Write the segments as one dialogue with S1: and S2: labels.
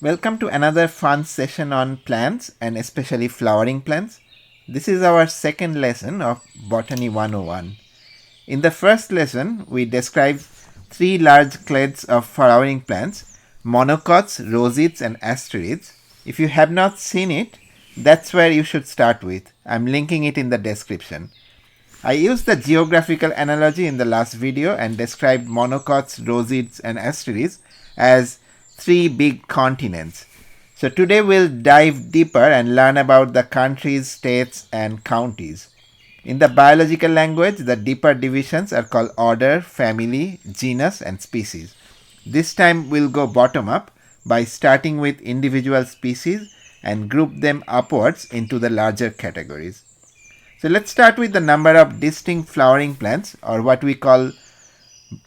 S1: Welcome to another fun session on plants and especially flowering plants. This is our second lesson of Botany 101. In the first lesson, we described three large clades of flowering plants: monocots, rosids, and asterids. If you have not seen it, that's where you should start with. I'm linking it in the description. I used the geographical analogy in the last video and described monocots, rosids, and asterids as three big continents. So today we'll dive deeper and learn about the countries, states, and counties. In the biological language, the deeper divisions are called order, family, genus, and species. This time we'll go bottom up by starting with individual species and group them upwards into the larger categories. So let's start with the number of distinct flowering plants, or what we call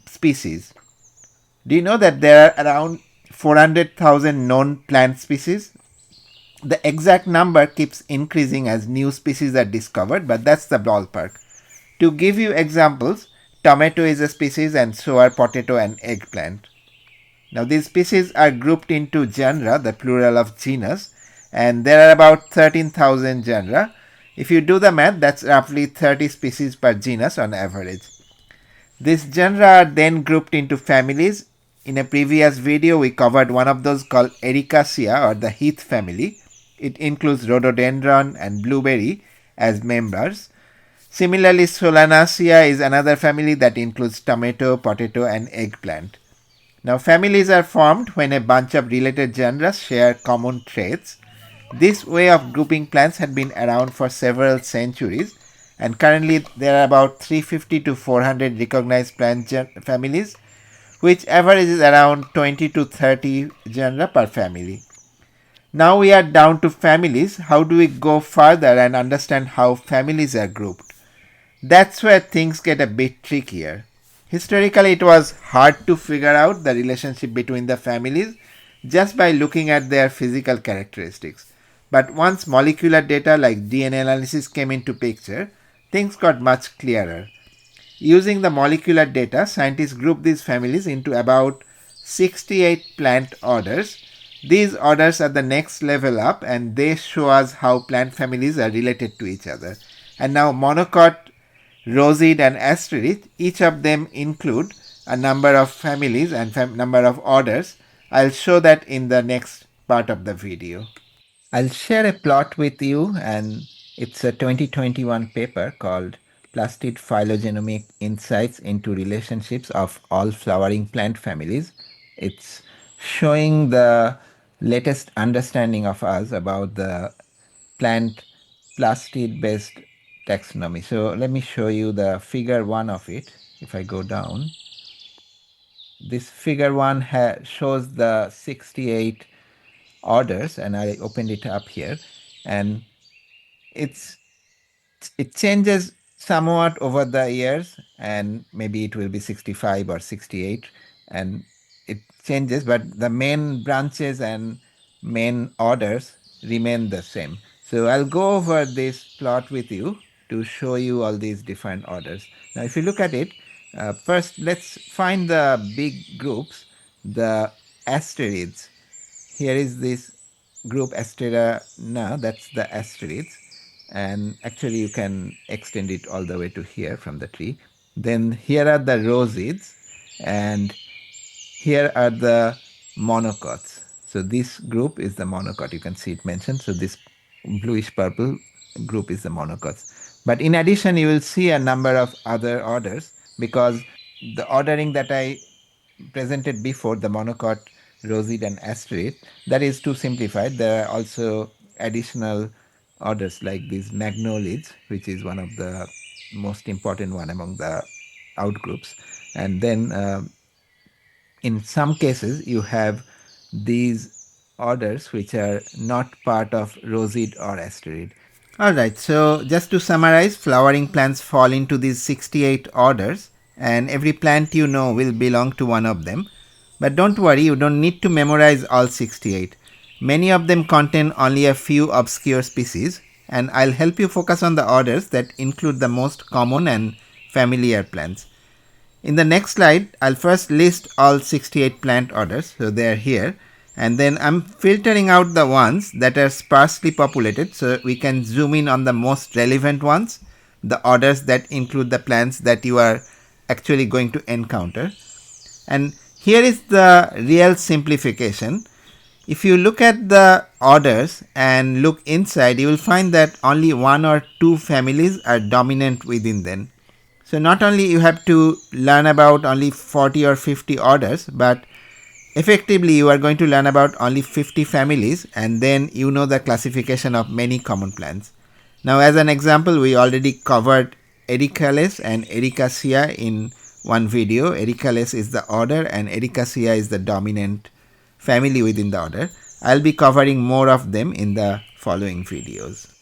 S1: species. Do you know that there are around 400,000 known plant species? The exact number keeps increasing as new species are discovered, but that's the ballpark. To give you examples, tomato is a species and so are potato and eggplant. Now these species are grouped into genera, the plural of genus, and there are about 13,000 genera. If you do the math, that's roughly 30 species per genus on average. These genera are then grouped into families. In a previous video, we covered one of those called Ericaceae, or the heath family. It includes rhododendron and blueberry as members. Similarly, Solanaceae is another family that includes tomato, potato, and eggplant. Now, families are formed when a bunch of related genera share common traits. This way of grouping plants had been around for several centuries, and currently there are about 350 to 400 recognized plant families, which averages around 20 to 30 genera per family. Now we are down to families. How do we go further and understand how families are grouped? That's where things get a bit trickier. Historically, it was hard to figure out the relationship between the families just by looking at their physical characteristics. But once molecular data like DNA analysis came into picture, things got much clearer. Using the molecular data, scientists grouped these families into about 68 plant orders. These orders are the next level up, and they show us how plant families are related to each other. And now monocot, rosid, and asterid, each of them include a number of families and number of orders. I'll show that in the next part of the video. I'll share a plot with you, and it's a 2021 paper called Plastid Phylogenomic Insights into Relationships of All Flowering Plant Families. It's showing the latest understanding of us about the plant plastid based taxonomy. So let me show you the figure 1 of it. If I go down, this figure 1 shows the 68 orders, and I opened it up here, and it changes somewhat over the years, and maybe it will be 65 or 68, and it changes, but the main branches and main orders remain the same. So I'll go over this plot with you to show you all these different orders. Now if you look at it, first let's find the big groups, the asterids. Here is this group Asterana, that's the asterids, and actually you can extend it all the way to here from the tree. Then here are the rosids, and here are the monocots. So this group is the monocot, you can see it mentioned. So this bluish purple group is the monocots. But in addition, you will see a number of other orders, because the ordering that I presented before, the monocot, rosid, and asterid, that is too simplified. There are also additional orders like these magnolids, which is one of the most important one among the outgroups. And then in some cases you have these orders which are not part of rosid or asterid. Alright, so just to summarize, flowering plants fall into these 68 orders, and every plant you know will belong to one of them. But don't worry, you don't need to memorize all 68. Many of them contain only a few obscure species, and I'll help you focus on the orders that include the most common and familiar plants. In the next slide, I'll first list all 68 plant orders, so they are here, And then I'm filtering out the ones that are sparsely populated, so we can zoom in on the most relevant ones, the orders that include the plants that you are actually going to encounter. And here is the real simplification. If you look at the orders and look inside, you will find that only one or two families are dominant within them. So not only you have to learn about only 40 or 50 orders, but effectively you are going to learn about only 50 families, and then you know the classification of many common plants. Now as an example, we already covered Ericales and Ericaceae in one video. Ericales is the order and Ericaceae is the dominant family within the order. I'll be covering more of them in the following videos.